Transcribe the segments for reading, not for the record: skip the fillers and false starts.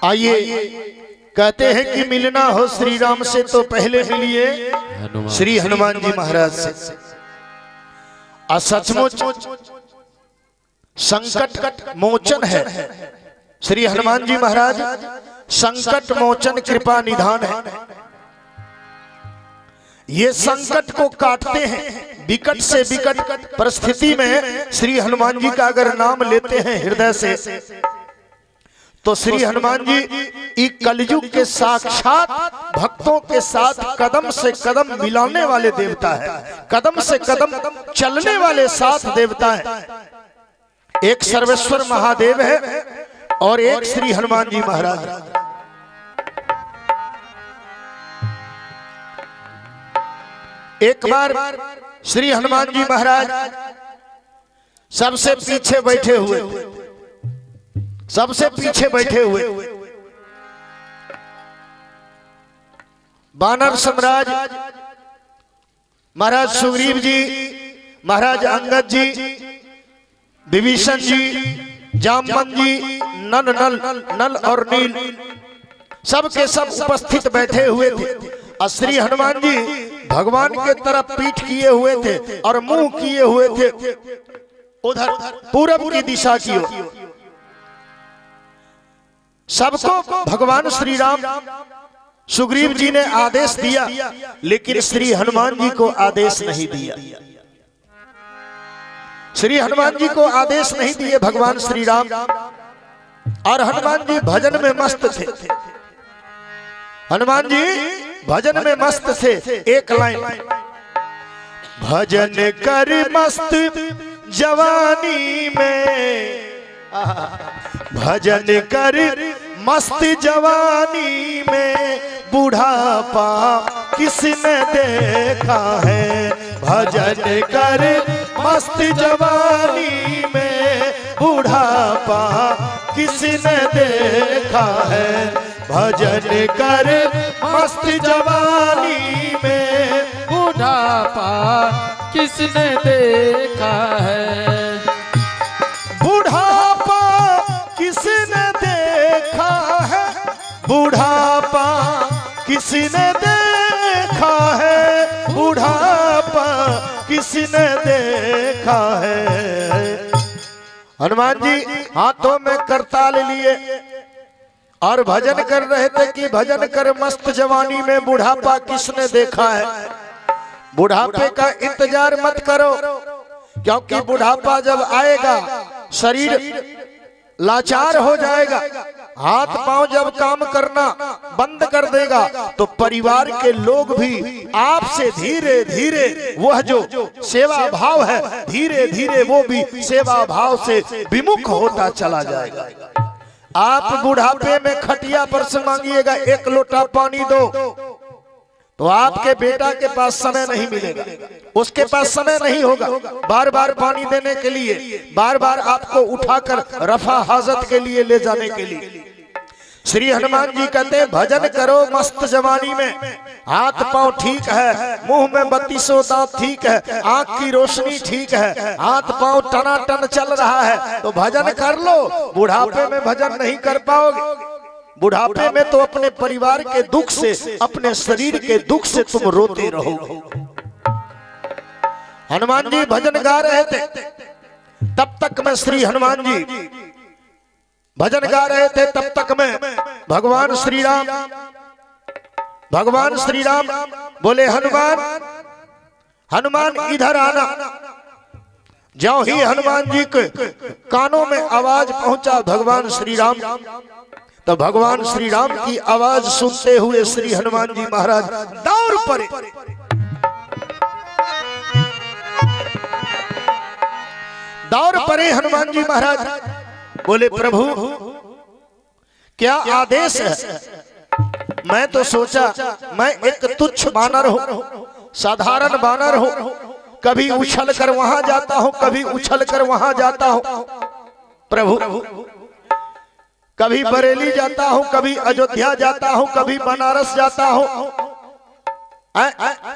आइए, कहते हैं कि मिलना हो श्री राम से तो पहले मिलिए श्री हनुमान जी महाराज से। सचमुच संकट मोचन है श्री हनुमान जी महाराज, संकट मोचन कृपा निधान है। ये संकट को काटते हैं, विकट से विकट परिस्थिति में श्री हनुमान जी का अगर नाम लेते हैं हृदय से तो श्री हनुमान जी कलयुग के साक्षात भक्तों के साथ कदम से कदम मिलाने वाले देवता है, कदम से कदम चलने वाले साथ देवता है। एक सर्वेश्वर महादेव है और एक श्री हनुमान जी महाराज। एक बार श्री हनुमान जी महाराज सबसे पीछे बैठे हुए, सबसे पीछे बैठे हुए वानर सम्राट महाराज सुग्रीव जी, महाराज अंगद जी, विभीषण जी, जामवंत जी, नल और नील सब के सब उपस्थित बैठे हुए थे। और श्री हनुमान जी भगवान के तरफ पीठ किए हुए थे और मुंह किए हुए थे उधर पूरब की दिशा की ओर। सबको भगवान श्री राम सुग्रीव जी ने आदेश दिया, लेकिन श्री हनुमान जी को आदेश नहीं दिया। श्री हनुमान जी को आदेश नहीं दिए भगवान श्री राम। और हनुमान जी भजन में मस्त थे, हनुमान जी भजन में मस्त थे। एक लाइन, भजन कर मस्त जवानी में, भजन कर मस्त जवानी में, बुढ़ापा किसने देखा है। भजन कर मस्त जवानी में, बुढ़ापा किसने देखा है। भजन कर मस्त जवानी में, बुढ़ापा किसने देखा है। बुढ़ापा किसने देखा है, बुढ़ापा किसने देखा है, बुढ़ापा किसने देखा है। हनुमान जी हाथों में करताल लिए और भजन कर रहे थे कि भजन कर मस्त जवानी में, बुढ़ापा किसने देखा है। बुढ़ापे का इंतजार मत करो, क्योंकि बुढ़ापा जब आएगा शरीर लाचार हो जाएगा, हाथ पांव जब काम करना बंद कर देगा तो परिवार के लोग भी आपसे धीरे धीरे वह जो सेवा भाव है, धीरे धीरे वो भी सेवा भाव से विमुख होता चला जाएगा। आप बुढ़ापे में खटिया पर से मांगिएगा एक लोटा पानी दो, तो आपके बेटा के पास समय नहीं मिलेगा, उसके पास समय नहीं होगा बार बार पानी देने के लिए, बार बार आपको उठाकर रफा हाजत के लिए ले जाने के लिए। श्री हनुमान जी कहते हैं भजन करो मस्त जवानी में, हाथ पांव ठीक है, मुंह में 32 दांत ठीक है, आंख की रोशनी ठीक है, हाथ पांव टनाटन चल रहा है, तो भजन कर लो। बुढ़ापे में भजन नहीं कर पाओगे। बुढ़ापे में तो अपने परिवार के दुख से, अपने शरीर के दुख से तुम रोते रहो। हनुमान जी भजन गा रहे थे, तब तक मैं श्री हनुमान जी भजन गा रहे थे, तब तक मैं भगवान श्री राम बोले हनुमान, हनुमान इधर आना। ज्यों ही हनुमान जी के कानों में आवाज पहुंचा भगवान श्री राम, तो भगवान श्री राम की आवाज सुनते हुए श्री हनुमान जी महाराज दौड़ पड़े। दौड़ पड़े हनुमान जी महाराज, बोले प्रभु क्या आदेश है। मैं तो सोचा मैं एक तुच्छ बानर हूं, साधारण बानर हूं, कभी उछल कर वहां जाता हूं, कभी उछल कर वहां जाता हूं। प्रभु कभी बरेली जाता हूं, कभी अयोध्या जाता हूं, कभी बनारस जाता हूं,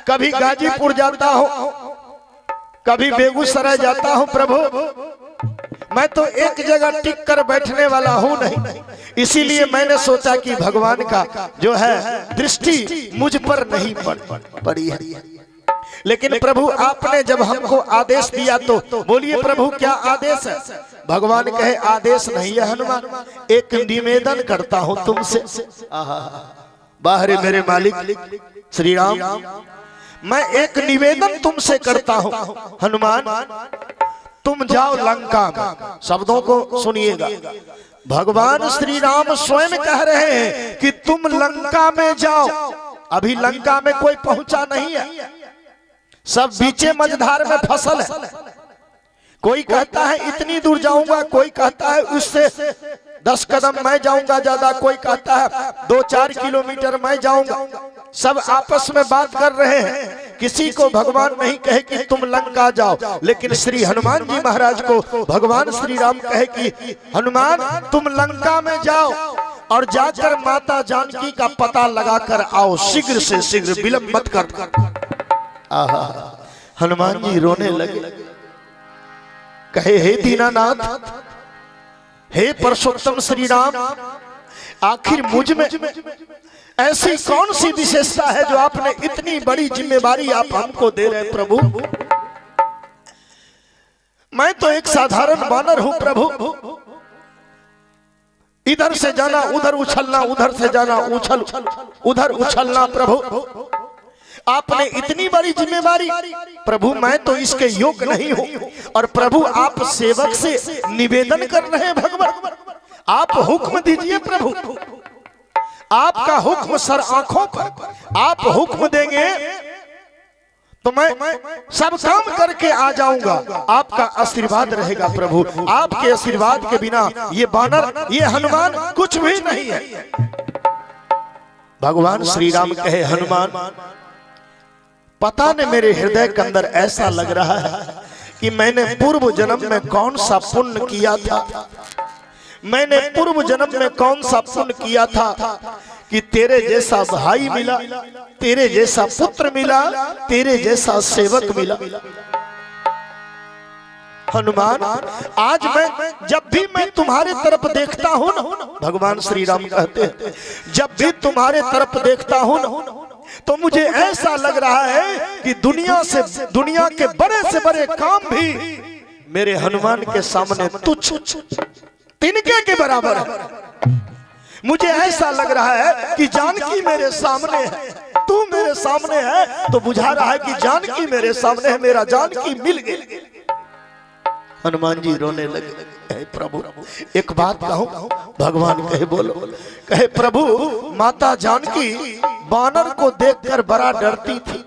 कभी गाजीपुर जाता हूं, कभी बेगूसराय जाता हूं। प्रभु मैं तो एक जगह टिक कर बैठने वाला हूं नहीं, इसीलिए मैंने सोचा कि भगवान का जो है दृष्टि मुझ पर नहीं पड़ी है। लेकिन प्रभु आपने जब हमको आदेश दिया तो बोलिए प्रभु क्या आदेश है? भगवान कहे आदेश नहीं है हनुमान, एक निवेदन करता हूं तुमसे। बाहर मेरे मालिक श्री राम, मैं एक निवेदन तुमसे करता हूं हनुमान, तुम जाओ लंका में। शब्दों को सुनिएगा, भगवान श्री राम स्वयं कह रहे हैं कि तुम लंका में जाओ। अभी लंका में कोई पहुंचा नहीं है, सब बीचे मझधार में फसल है। कोई कहता है इतनी दूर जाऊंगा, कोई कहता है उससे 10 कदम मैं जाऊंगा ज्यादा, कोई कहता है 2-4 किलोमीटर मैं जाऊंगा। सब आपस में बात कर रहे हैं, किसी को भगवान नहीं कहे कि तुम लंका जाओ, लेकिन श्री हनुमान जी महाराज को भगवान श्री राम कहे कि हनुमान तुम लंका में जाओ और जाकर माता जानकी का पता लगाकर आओ, शीघ्र से शीघ्र, विलंब मत कर। हनुमान जी रोने लगे, कहे हे दीनानाथ, हे परशुत्तम श्री राम, आखिर मुझ में ऐसी कौन सी विशेषता है जो आपने इतनी बड़ी जिम्मेवारी आप हमको दे रहे प्रभु? मैं तो एक साधारण वानर हूं प्रभु, इधर से जाना उधर उछलना, उधर से जाना उधर उछलना। प्रभु आपने इतनी बड़ी जिम्मेवारी, प्रभु मैं तो इसके योग्य नहीं हूं। और प्रभु आप सेवक से निवेदन कर रहे हैं भगवान, आप हुक्म दीजिए प्रभु, आपका हुक्म सर आंखों पर, आप हुक्म देंगे तो मैं सब काम करके आ जाऊंगा, आपका आशीर्वाद रहेगा प्रभु। आपके आशीर्वाद के बिना ये बानर, ये हनुमान कुछ भी नहीं है। भगवान श्री राम कहे हनुमान, पता नहीं मेरे हृदय के अंदर ऐसा लग रहा है कि मैंने पूर्व जन्म में कौन सा पुण्य किया था, मैंने पूर्व जन्म में कौन सा पुण्य किया था कि तेरे जैसा भाई मिला, तेरे जैसा पुत्र मिला, तेरे जैसा सेवक मिला। हनुमान आज मैं जब भी मैं तुम्हारे तरफ देखता हूं ना, भगवान श्री राम कहते हैं जब भी तुम्हारे तरफ देखता हूं ना, तो मुझे ऐसा लग रहा है कि दुनिया के बड़े से बड़े काम भी मेरे हनुमान के सामने तुच्छ, तिनके के बराबर है। मुझे ऐसा लग रहा है कि जानकी मेरे सामने है, तू मेरे सामने है, तो बुझा रहा है कि जानकी मेरे सामने है, मेरा जानकी मिल गई। हनुमान जी रोने लगे, प्रभु एक बात कहूं? भगवान कहे बोलो। कहे प्रभु माता जानकी बानर को देखकर बड़ा डरती थी।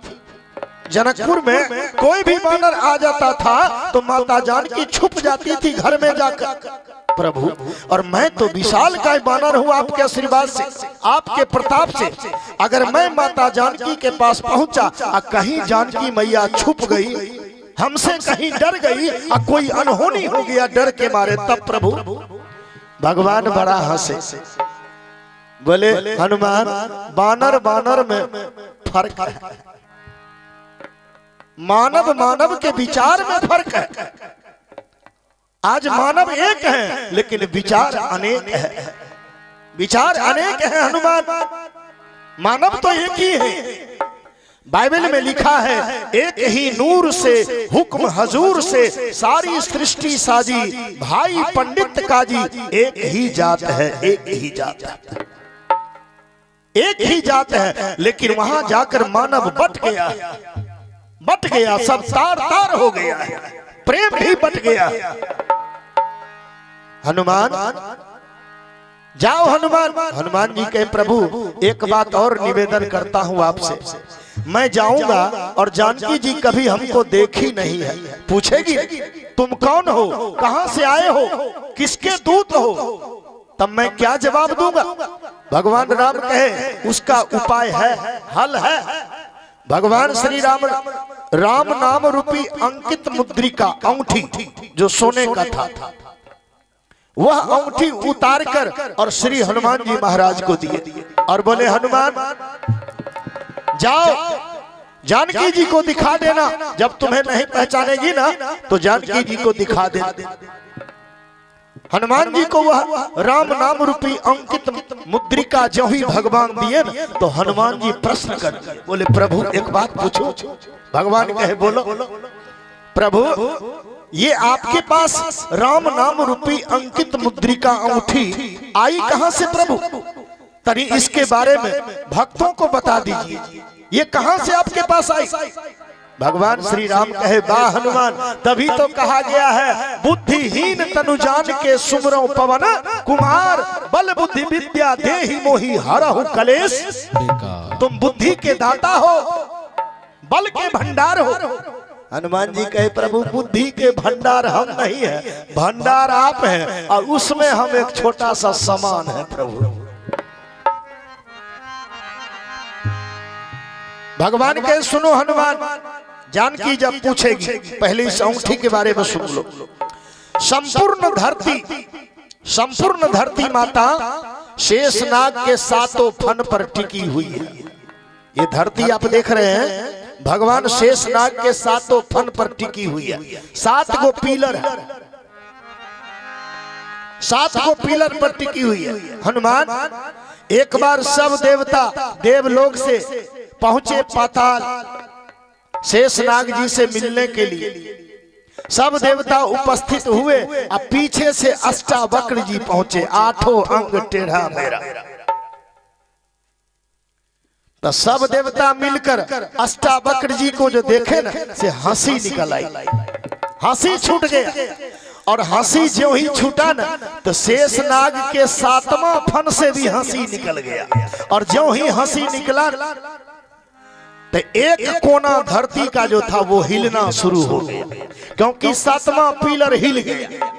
जनकपुर में कोई भी बानर आ जाता था तो माता जानकी छुप जाती थी घर में जाकर प्रभु। और मैं तो विशाल काय बानर हूँ आपके आशीर्वाद से, आपके प्रताप से। अगर मैं माता जानकी के पास पहुंचा और कहीं जानकी मैया छुप गई, हमसे कहीं डर गई और कोई अनहोनी हो गया डर के मारे, तब प्रभु भगवान बड़ा हंसे, बोले हनुमान बानर बानर में फर्क है, मानव मानव के विचार में फर्क है। आज मानव एक है लेकिन विचार अनेक है, विचार अनेक है हनुमान, मानव तो एक ही है। बाइबल में लिखा है एक ही नूर से हुक्म हजूर से सारी सृष्टि साजी, भाई पंडित काजी, एक ही जात है, एक ही जात है, एक ही जात है। लेकिन वहां जाकर मानव बट गया, बट गया, सब तार तार हो गया, प्रेम भी बट गया। हनुमान जाओ हनुमान। हनुमान जी कहे प्रभु एक बात और निवेदन करता हूं आपसे, मैं जाऊंगा और जानकी जी कभी हमको देखी नहीं है, पूछेगी तुम कौन हो, कहां से आए हो, किसके दूत हो, तब मैं क्या जवाब दूंगा? भगवान राम कहे उसका उपाय है, हल है। भगवान श्री राम राम नाम रूपी अंकित मुद्रिका अंगूठी जो सोने का था, वह अंगूठी उतार कर और श्री हनुमान जी महाराज को दिए और बोले हनुमान जाओ जानकी जी को दिखा देना, जब तुम्हें नहीं पहचानेगी ना तो जानकी जी को दिखा देना। हनुमान जी को वह राम नाम रूपी अंकित मुद्रिका जो ही भगवान दिए न, तो हनुमान जी प्रश्न कर बोले प्रभु एक बात पूछो। भगवान कहे बोलो। प्रभु ये आपके पास राम नाम रूपी अंकित मुद्रिका अंगूठी आई कहां से प्रभु? तनी इसके बारे में भक्तों को बता दीजिए, ये कहां से आपके पास आई? भगवान श्री राम कहे बा हनुमान, तभी तो कहा गया है बुद्धिहीन तनु जान के सुमरो पवन कुमार, बल बुद्धि विद्या देहि मोहि हरहु कलेश। तुम बुद्धि के दाता हो, बल के भंडार हो। हनुमान जी कहे प्रभु बुद्धि के भंडार हम नहीं है, भंडार आप हैं और उसमें हम एक छोटा सा सामान है प्रभु। भगवान कहे सुनो हनुमान, जानकी जब पूछेगी पहले इस अंगूठी के बारे में सुन लो। संपूर्ण धरती माता शेषनाग के सातों फन पर टिकी हुई है। ये धरती आप देख रहे हैं, भगवान शेषनाग के सातों फन पर टिकी हुई है। 7 गो पिलर है, 7 गो पिलर पर टिकी हुई है। हनुमान एक बार सब देवता देवलोक से पहुंचे पाताल शेषनाग जी से मिलने के लिए। सब देवता उपस्थित हुए और पीछे से अष्टावक्र जी पहुंचे, 8 अंग टेढ़ा मेरा। तो सब देवता मिलकर अष्टावक्र जी को जो देखे ना से हंसी निकल आई, हंसी छूट गया। और हंसी जो ही छूटा ना तो शेषनाग के 7वां फन से भी हंसी निकल गया। और जो ही हंसी निकला तो एक कोना धरती का जो था वो हिलना शुरू हो गया, क्योंकि 7वां पिलर हिल गया।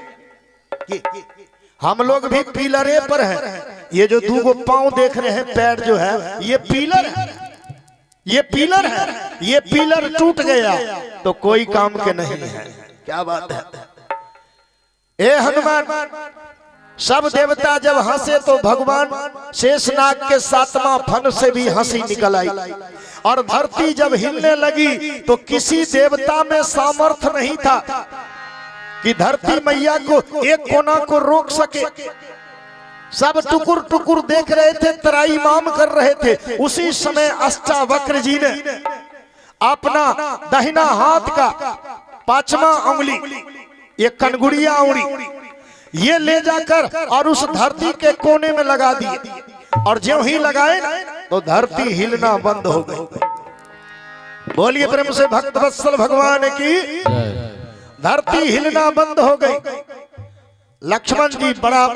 हम लोग भी पिलरे पर हैं। ये जो 2 गो पांव देख रहे हैं, पैर जो है ये पिलर है, ये पिलर है। ये पिलर टूट गया तो कोई काम के नहीं है। क्या बात है। ए हनुमान, सब देवता जब हंसे तो भगवान शेषनाग के 7वां फन से भी हंसी निकल आई। और धरती जब हिलने लगी तो किसी देवता में सामर्थ्य नहीं था कि धरती मैया को एक कोना को रोक सके। सब टुकुर टुकुर देख रहे थे, तराई माम कर रहे थे। उसी समय अष्टावक्र जी ने अपना दाहिना हाथ का 5वां उंगली, ये कनगुड़िया उंगली, ये ले जाकर और उस धरती के कोने में लगा दिए। और ज्यों ही लगाए तो धरती हिलना बंद हो गई। बोलिए प्रेम से भक्त वत्सल भगवान की। धरती हिलना बंद हो गई। लक्ष्मण जी बड़ा,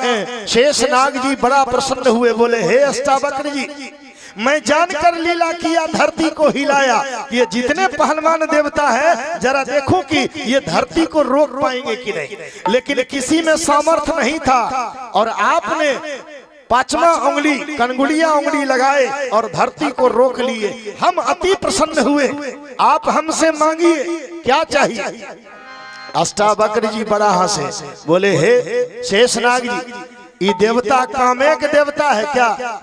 शेषनाग जी बड़ा प्रसन्न हुए, बोले हे अष्टावक्र जी, मैं जानकर लीला किया, धरती को हिलाया। ये जितने पहलवान देवता है जरा देखो कि ये धरती को रोक पाएंगे कि नहीं, लेकिन किसी में सामर्थ्य नहीं था। और आपने 5वां उंगली, कनगुड़िया उंगली लगाए और धरती को रोक लिए। हम अति प्रसन्न हुए। आप हमसे मांगिए क्या चाहिए। अष्टावक्र जी बड़ा हंसे, बोले हे शेषनाग जी, ये देवता कामेक देवता है क्या?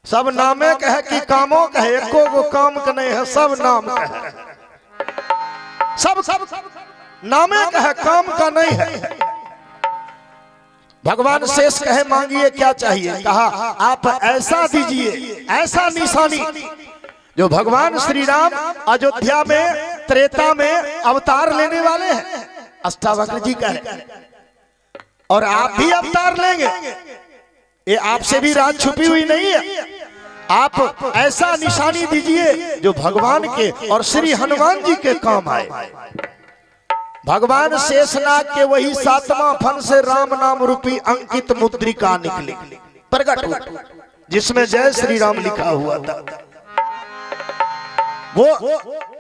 सब नामे का है कि कामों का है? एको को काम का नहीं है, सब नाम का है। सब नामे का है, काम का नहीं है। भगवान शेष कहे मांगिए क्या चाहिए। कहा आप ऐसा दीजिए, ऐसा निशानी जो भगवान श्री राम अयोध्या में त्रेता में अवतार लेने वाले हैं। अष्टावक्र जी कहे और आप भी अवतार लेंगे, ये आपसे भी राज छुपी हुई नहीं है। आप ऐसा निशानी दीजिए जो भगवान के और श्री हनुमान जी के काम आए। भगवान शेषनाग के वही 7वां फन से राम नाम रूपी अंकित मुद्रिका निकली, प्रकट हुआ, जिसमें जय श्री राम लिखा हुआ था।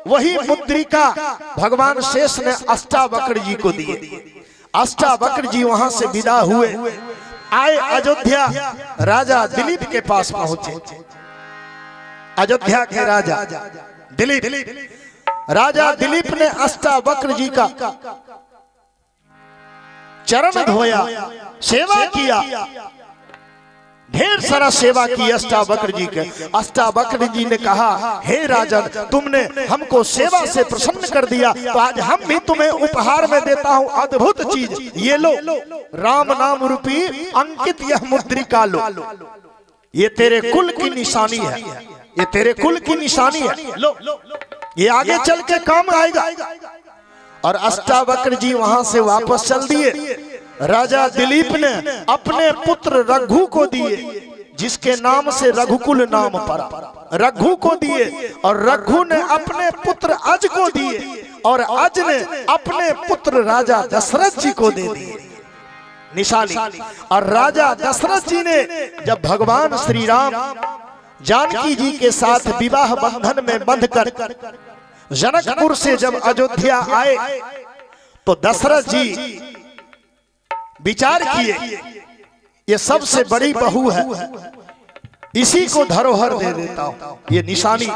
वही मुद्रिका भगवान शेष ने अष्टावक्र जी को दिए। अष्टावक्र जी वहां से विदा हुए, आए अयोध्या, राजा दिलीप के पास पहुंचे। अयोध्या के राजा दिलीप, राजा दिलीप ने अष्टावक्र जी का चरण धोया, सेवा किया। ढेर सारा सेवा की अष्टावक्र जी के। अष्टावक्र जी ने कहा, हे राजन, तुमने हमको सेवा से प्रसन्न कर दिया, तो आज हम भी तुम्हें उपहार में देता हूँ अद्भुत चीज। ये लो, राम नाम रूपी अंकित यह मुद्रिका लो, ये तेरे कुल की निशानी है, ये तेरे कुल की निशानी है, लो, ये आगे चल के काम आएगा। और अष्टावक्र जी वहां से वापस चल दिए। राजा दिलीप ने अपने पुत्र रघु को दिए, जिसके नाम से रघुकुल नाम पड़ा, रघु को दिए। और रघु ने अपने पुत्र अज को दिए, और अज ने अपने पुत्र राजा दशरथ जी को दे दिए निशानी। और राजा दशरथ जी ने जब भगवान श्री राम जानकी जी के साथ विवाह बंधन में बंधकर जनकपुर से जब अयोध्या आए, तो दशरथ जी विचार किए, ये सबसे बड़ी बहू है, इसी को धरोहर दे देता हूं, ये निशानी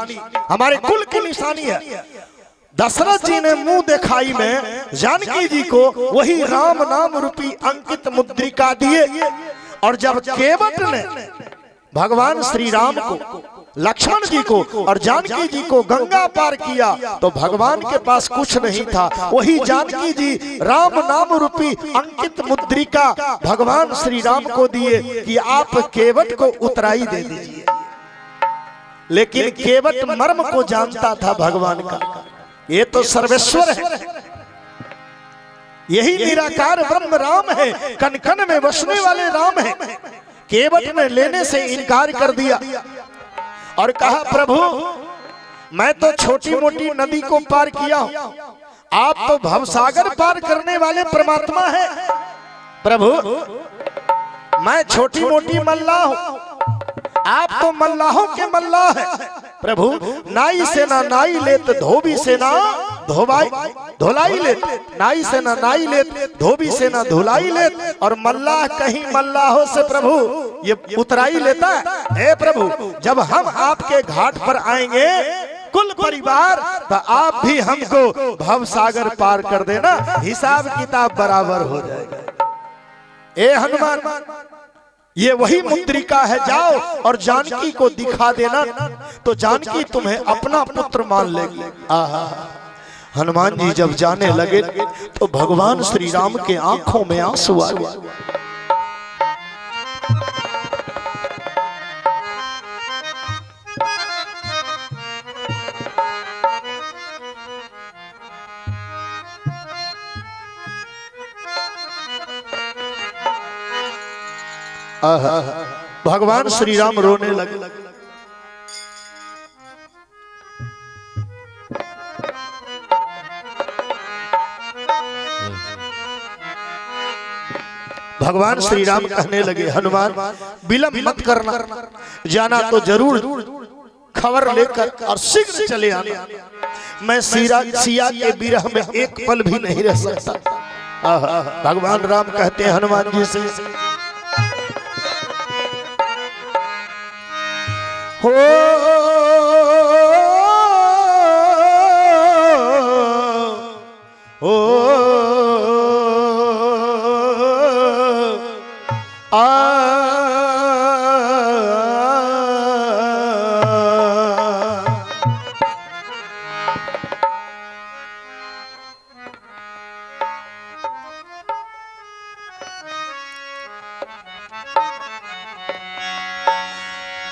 हमारे कुल की निशानी है। दशरथ जी ने मुंह दिखाई में जानकी जी को वही राम नाम रूपी अंकित मुद्रिका दिए। और जब केवट ने भगवान श्री राम को, लक्ष्मण जी को और जानकी जी को गंगा पार किया, तो भगवान के पास कुछ नहीं था, वही जानकी जी राम नाम रूपी अंकित मुद्रिका भगवान श्री राम को दिए कि आप केवट को उतराई दे दीजिए। लेकिन केवट मर्म को जानता था भगवान का, ये तो सर्वेश्वर है, यही निराकार ब्रह्म राम है, कण कण में बसने वाले राम है। केवट ने लेने से इनकार कर दिया और कहा, प्रभु मैं तो छोटी मोटी नदी को पार किया हूं, आप तो भवसागर पार करने वाले परमात्मा हैं। प्रभु मैं छोटी मोटी मल्लाह हूं, आप तो मल्लाहों के मल्लाह हैं। प्रभु नाई से ना नाई लेत, धोबी से ना धोलाई लेत, नाई से ना नाई लेत, धोबी से ना धुलाई लेत, और मल्लाह कहीं मल्लाहों से प्रभु ये उतराई लेता है। हे प्रभु जब हम आपके घाट पर आएंगे कुल परिवार, तो आप भी हमको भवसागर पार कर देना, हिसाब किताब बराबर हो जाएगा। ए हनुमान, ये वही मुद्रिका है, जाओ और जानकी को दिखा देना, तो जानकी तुम्हें अपना पुत्र मान लेगी। आहा, हनुमान जी जब जाने लगे तो भगवान श्री राम के आंखों में आंसू आ गए। भगवान श्री राम रोने लगे। भगवान श्री राम कहने लगे, हनुमान विलंब मत करना, जाना तो जरूर खबर लेकर और शीघ्र चले आना। मैं सिया के विरह में एक पल भी नहीं रह सकता। भगवान राम कहते हैं हनुमान जी से, हो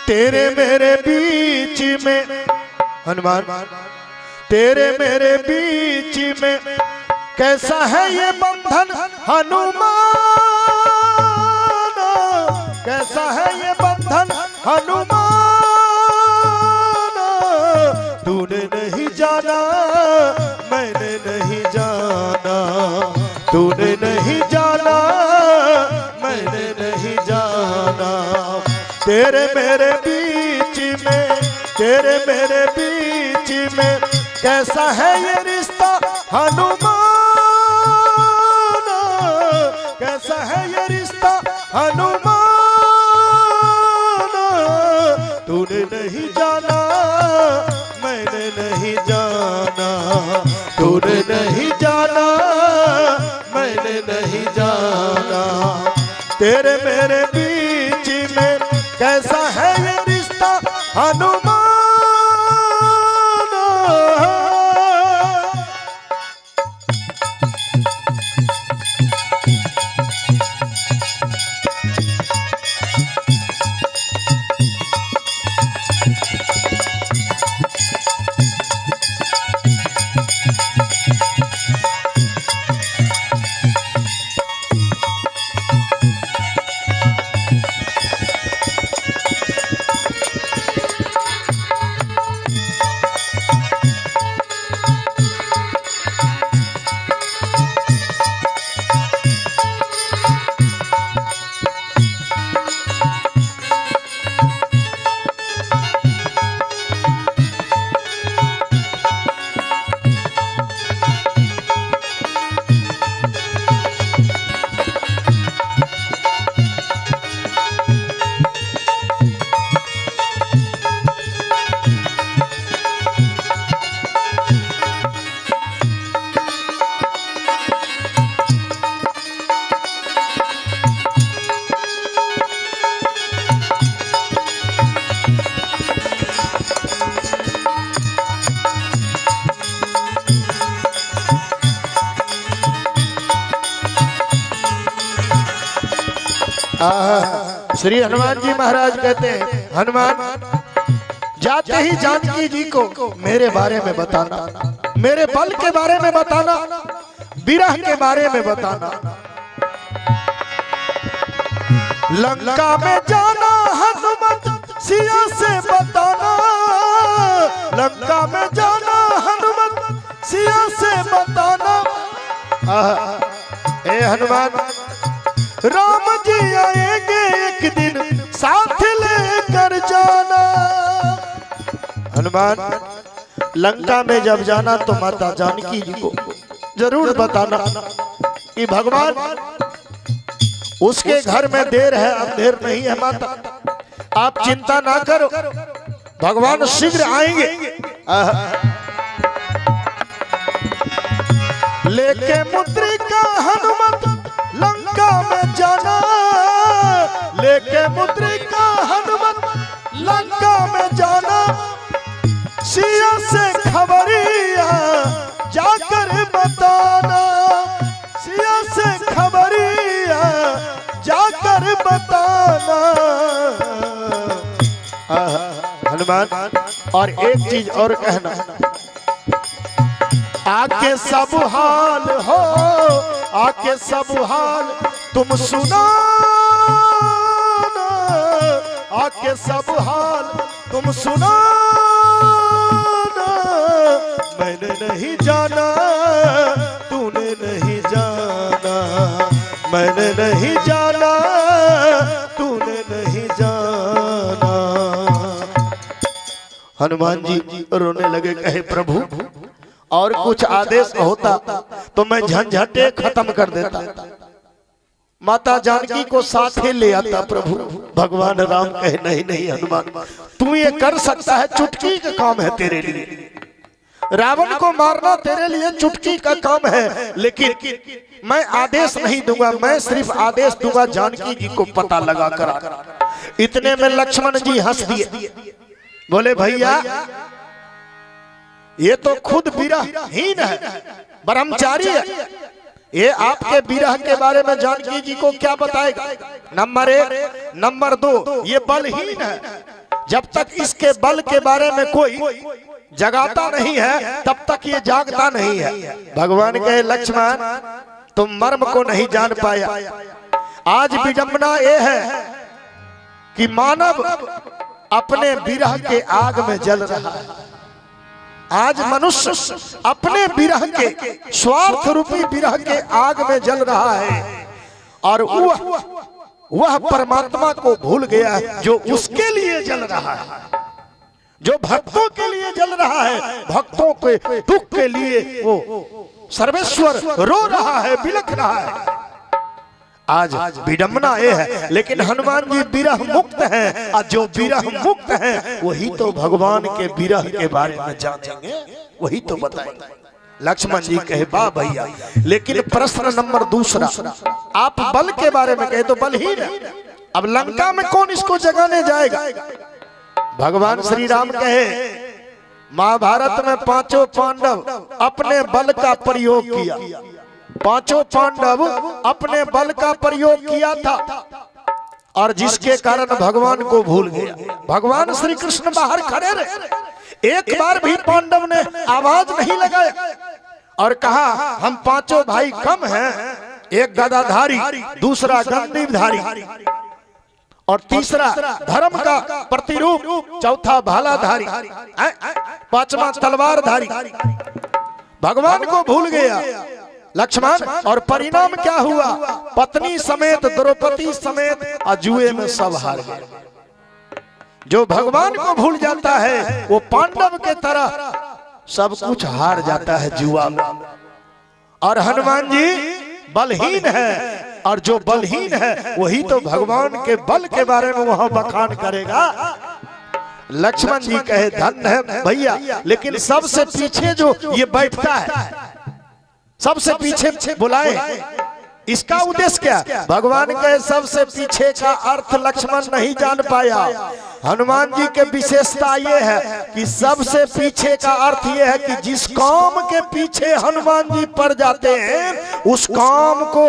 तेरे मेरे बीच में हनुमान, तेरे मेरे बीच में कैसा है ये बंधन हनुमान, कैसा है ये बंधन हनुमान, तूने नहीं जाना मैंने नहीं जाना, तूने नहीं जाना मैंने नहीं जाना। तेरे मेरे बीच में, तेरे मेरे बीच में कैसा है ये रिश्ता हनुमान, कैसा है ये रिश्ता हनुमान, तूने नहीं जाना मैंने नहीं जाना, तूने नहीं जाना मैंने नहीं जाना। तेरे मेरे बीच में श्री हनुमान जी महाराज कहते हैं, हनुमान जाते ही जानकी जी को मेरे बारे में बताना, मेरे बल के बारे में बताना, विरह के बारे में बताना। लंका में जाना हनुमत सिया से बताना, लंका में जाना हनुमत सिया से बताना। ए हनुमान, राम जी आएंगे एक दिन साथ लेकर जाना। हनुमान लंका में जब जाना तो माता जानकी जी को जरूर बताना कि भगवान उसके घर में देर है, अंधेर नहीं है। माता आप चिंता ना करो, भगवान शीघ्र आएंगे। लेके मुद्रिका हनुमत लंका में जाना, लेके मुद्रिका हनुमत लंका में जाना। सिया से खबरिया जाकर बताना, सिया से खबरिया जाकर बताना। हनुमान और एक चीज और कहना, आके सब हाल हो, आके सब हाल तुम सुनाना, आके सब हाल तुम सुनाना। मैंने नहीं जाना, तूने नहीं जाना, मैंने नहीं जाना, तूने नहीं जाना। हनुमान जी रोने लगे, कहे प्रभु और कुछ आदेश होता तो मैं झंझटे खत्म कर देता, माता जानकी को साथ ही ले आता प्रभु। भगवान राम कहे नहीं नहीं हनुमान, तू ये कर सकता है, चुटकी का काम है तेरे लिए। रावण को मारना तेरे लिए चुटकी का काम है, लेकिन मैं आदेश नहीं दूंगा, मैं सिर्फ आदेश दूंगा जानकी जी को पता लगा कर। इतने में लक्ष्मण जी हंस दिए, बोले भैया ये तो खुद विरहहीन है, ब्रह्मचारी है, ये आपके विरह के बारे में जानकी जी को क्या बताएगा। नंबर 1, नंबर 2 ये बलहीन है, जब तक इसके बल के बारे में कोई जगाता नहीं है तब तक ये जागता नहीं है। भगवान कहे लक्ष्मण तुम मर्म को नहीं जान पाया। आज विडंबना ये है कि मानव अपने विरह के आग में जल रहा है। आज मनुष्य अपने विरह के स्वार्थ रूपी विरह के आग में जल रहा है और वह परमात्मा को भूल गया है जो उसके लिए जल रहा है, जो भक्तों के लिए जल रहा है। भक्तों के दुख के लिए वो सर्वेश्वर रो रहा है, बिलख रहा है। आज विडंबना ये है, लेकिन हनुमान जी विरह मुक्त हैं और जो विरह मुक्त हैं वही तो भगवान के विरह के बारे में जानेंगे, वही तो बताएंगे। लक्ष्मण जी कहे वाह भैया, लेकिन प्रश्न नंबर 2, आप बल के बारे में कहे तो बलहीन है, अब लंका में कौन इसको जगाने जाएगा। भगवान श्री राम कहे महाभारत में 5 पांडव अपने बल का प्रयोग किया, 5 पांडव अपने बल का प्रयोग किया था और जिसके कारण भगवान को भूल गया। भगवान श्री कृष्ण बाहर खड़े रहे, एक बार भी पांडव ने आवाज नहीं लगाया और कहा हम 5 भाई कम हैं, एक गदाधारी, दूसरा गंडीवधारी और तीसरा धर्म का प्रतिरूप, चौथा भालाधारी, 5वां तलवारधारी। भगवान को भूल गया लक्ष्मण और परिणाम क्या हुआ, पत्नी समेत द्रौपदी समेत जुए में सब हार गए। जो भगवान को भूल जाता है वो पांडव के तरह सब कुछ हार जाता है जुआ में। और हनुमान जी बलहीन है और जो बलहीन है वही तो भगवान के बल के बारे में वहां बखान करेगा। लक्ष्मण जी कहे धन्य है भैया, लेकिन सबसे पीछे जो ये बैठता है, सबसे पीछे बुलाए, इसका उद्देश्य क्या। भगवान के सबसे पीछे का अर्थ लक्ष्मण नहीं जान पाया। हनुमान जी के विशेषता ये है कि सबसे पीछे का अर्थ ये है कि जिस काम के पीछे हनुमान जी पड़ जाते हैं उस काम को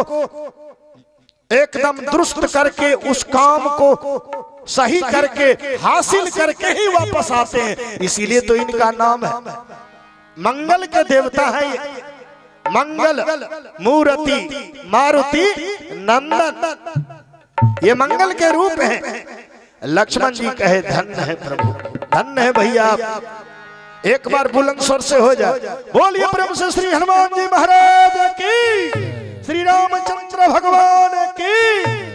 एकदम दुरुस्त करके उस काम को सही करके हासिल करके ही वापस आते हैं। इसीलिए तो इनका नाम है, मंगल के देवता है ये, मंगल मूर्ति मारुति नंदन, ये मंगल के रूप हैं। लक्ष्मण जी कहे धन्य है प्रभु, धन्य है भैया। एक बार बुलंद स्वर से हो जाए, बोलिए प्रेम से श्री हनुमान जी महाराज की, श्री रामचंद्र भगवान की।